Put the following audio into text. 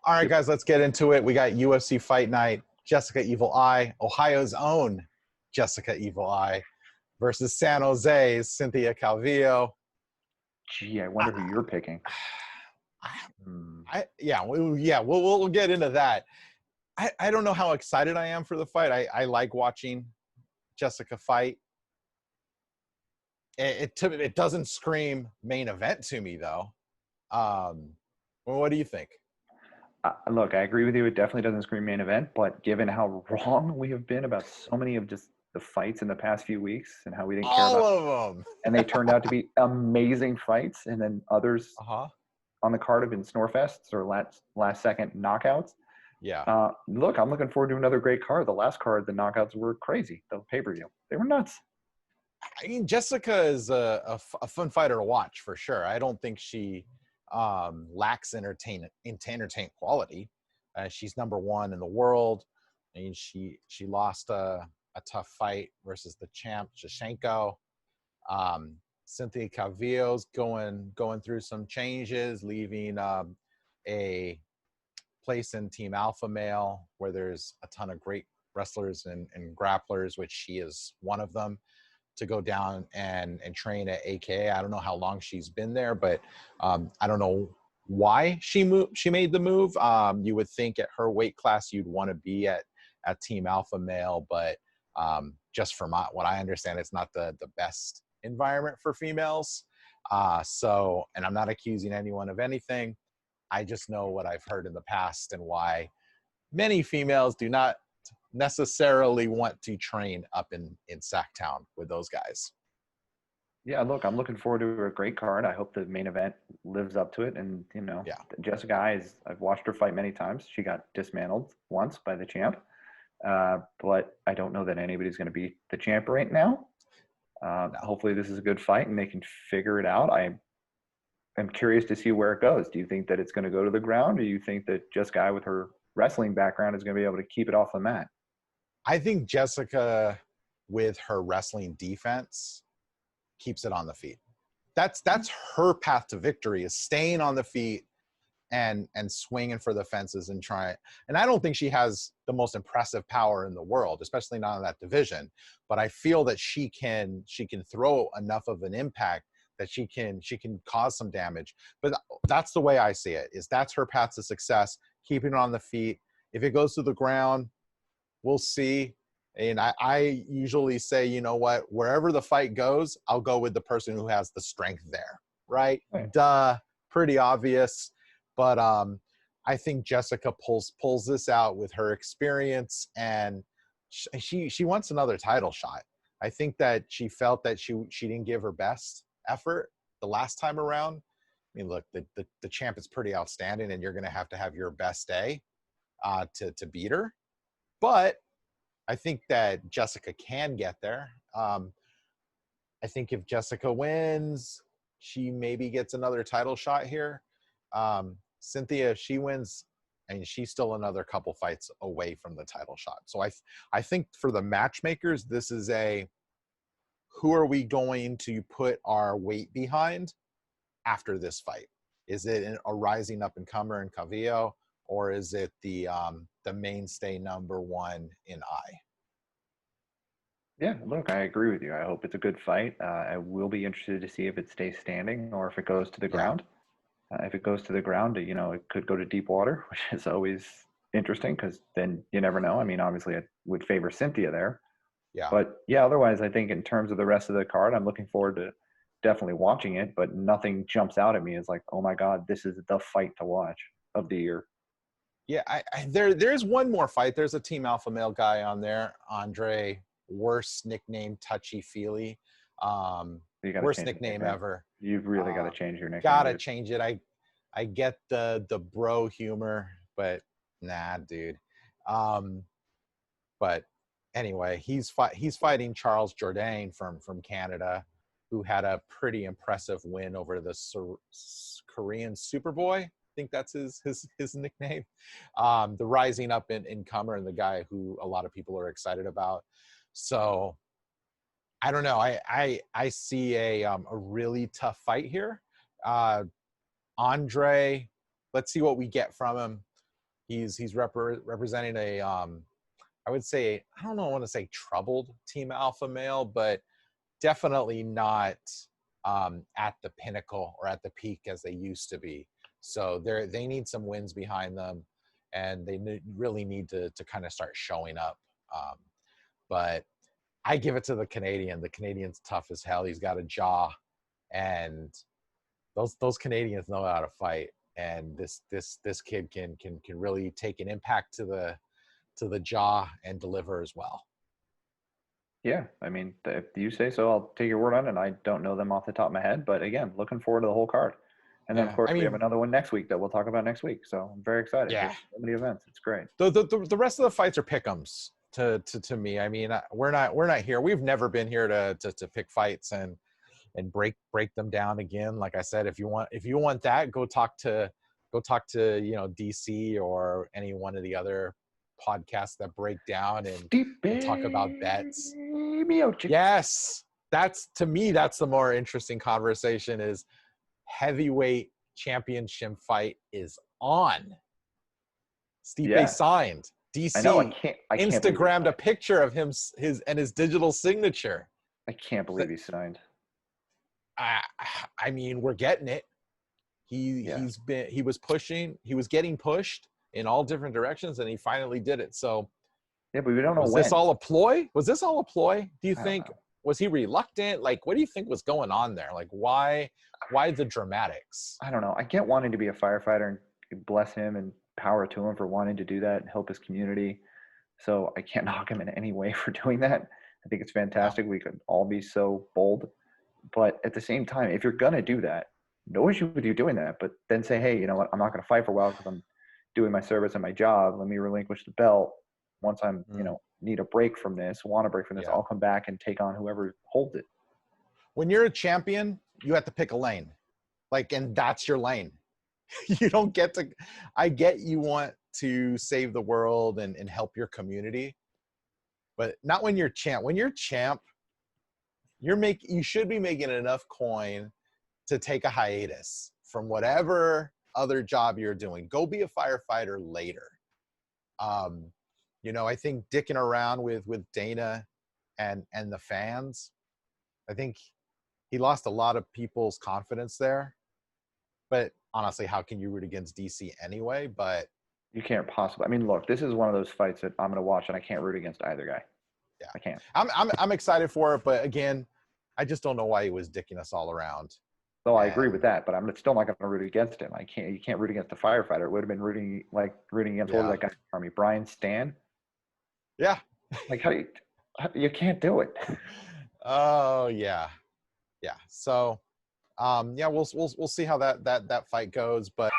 All right, guys, let's get into it. We got UFC Fight Night, Jessica Evil Eye, Ohio's own Jessica Evil Eye versus San Jose's Cynthia Calvillo. Gee, I wonder who you're picking. We'll get into that. I don't know how excited I am for the fight. I like watching Jessica fight. It doesn't scream main event to me, though. Well, what do you think? Look, I agree with you. It definitely doesn't scream main event, but given how wrong we have been about so many of just the fights in the past few weeks and how we didn't care about all of them, and they turned out to be amazing fights, and then others on the card have been snorefests or last second knockouts. Yeah. Look, I'm looking forward to another great card. The last card, the knockouts were crazy. The pay-per-view, they were nuts. I mean, Jessica is a fun fighter to watch for sure. I don't think she lacks entertainment quality. She's number one in the world. I mean, she lost a tough fight versus the champ Shevchenko. Cynthia Calvillo's going through some changes, leaving a place in Team Alpha Male where there's a ton of great wrestlers and grapplers, which she is one of them, to go down and train at AKA. I don't know how long she's been there, but I don't know why she made the move. You would think at her weight class you'd want to be at Team Alpha Male, but just from what I understand, it's not the best environment for females. And I'm not accusing anyone of anything. I just know what I've heard in the past and why many females do not necessarily want to train up in Sacktown with those guys. Yeah, look, I'm looking forward to a great card. I hope the main event lives up to it. And, Jessica I've watched her fight many times. She got dismantled once by the champ. But I don't know that anybody's going to beat the champ right now. Hopefully this is a good fight and they can figure it out. I'm curious to see where it goes. Do you think that it's going to go to the ground, or do you think that Jessica, with her wrestling background, is going to be able to keep it off the mat? I think Jessica, with her wrestling defense, keeps it on the feet. That's her path to victory, is staying on the feet and swinging for the fences and trying. And I don't think she has the most impressive power in the world, especially not in that division. But I feel that she can throw enough of an impact that she can cause some damage. But that's the way I see it, is that's her path to success, keeping it on the feet. If it goes to the ground, we'll see. And I usually say, you know what, wherever the fight goes, I'll go with the person who has the strength there, right? Duh, pretty obvious. But I think Jessica pulls this out with her experience, and she wants another title shot. I think that she felt that she didn't give her best effort the last time around. I mean, look, the champ is pretty outstanding, and you're going to have your best day to beat her. But I think that Jessica can get there. I think if Jessica wins, she maybe gets another title shot here. Cynthia, if she wins, I mean, she's still another couple fights away from the title shot. So I think for the matchmakers, this is who are we going to put our weight behind after this fight? Is it a rising up and comer in Calvillo, or is it the mainstay number one in I? Yeah, look, I agree with you. I hope it's a good fight. I will be interested to see if it stays standing or if it goes to the ground. If it goes to the ground, it could go to deep water, which is always interesting because then you never know. I mean, obviously, I would favor Cynthia there. Yeah. But, yeah, otherwise, I think in terms of the rest of the card, I'm looking forward to definitely watching it, but nothing jumps out at me as like, oh, my God, this is the fight to watch of the year. Yeah, there's one more fight. There's a Team Alpha Male guy on there, Andre, worst nickname, Touchy Feely. Worst nickname ever. You've really got to change your nickname. Gotta change it. I get the bro humor, but nah, dude. But anyway, he's fighting Charles Jourdain from Canada, who had a pretty impressive win over the Korean Superboy. I think that's his nickname. The rising up in comer and the guy who a lot of people are excited about. So I don't know. I see a really tough fight here. Andre, let's see what we get from him. He's representing a I would say, I don't know, I want to say troubled team alpha male, but definitely not at the pinnacle or at the peak as they used to be. So they need some wins behind them, and they really need to kind of start showing up. But I give it to the Canadian. The Canadian's tough as hell. He's got a jaw, and those Canadians know how to fight. And this kid can really take an impact to the jaw and deliver as well. Yeah, I mean, if you say so, I'll take your word on it. I don't know them off the top of my head, but again, looking forward to the whole card. And then, of course, we have another one next week that we'll talk about next week. So I'm very excited. Yeah. There's so many events. It's great. The rest of the fights are pick'ems to me. I mean, we're not here. We've never been here to pick fights and break them down again. Like I said, if you want that, go talk to DC or any one of the other podcasts that break down and talk about bets. MIOCIC. Yes, that's the more interesting conversation. Is heavyweight championship fight is on. Stipe signed. DC I can't Instagrammed a picture of his digital signature. I can't believe he signed. I mean, we're getting it. He was getting pushed in all different directions, and he finally did it. So yeah, but we don't know was when. this all a ploy? Do you think, was he reluctant? Like, what do you think was going on there? Like, why the dramatics? I don't know. I get wanting to be a firefighter, and bless him and power to him for wanting to do that and help his community. So I can't knock him in any way for doing that. I think it's fantastic. We could all be so bold. But at the same time, if you're going to do that, no issue with you doing that. But then say, hey, you know what? I'm not going to fight for a while because I'm doing my service and my job. Let me relinquish the belt. Once I'm, need a break from this, want a break from this, I'll come back and take on whoever holds it. When you're a champion, you have to pick a lane. And that's your lane. You don't get to – I get you want to save the world and help your community, but not when you're champ. When you're champ, you should be making enough coin to take a hiatus from whatever other job you're doing. Go be a firefighter later. I think dicking around with Dana and the fans, I think he lost a lot of people's confidence there. But honestly, how can you root against DC anyway? But you can't possibly. I mean, look, this is one of those fights that I'm going to watch, and I can't root against either guy. Yeah, I can't. I'm excited for it, but again, I just don't know why he was dicking us all around. So I agree with that, but I'm still not going to root against him. You can't root against the firefighter. It would have been rooting against what was that guy in the Army, Brian Stan. Yeah. You can't do it. Oh yeah. Yeah. So we'll see how that fight goes, but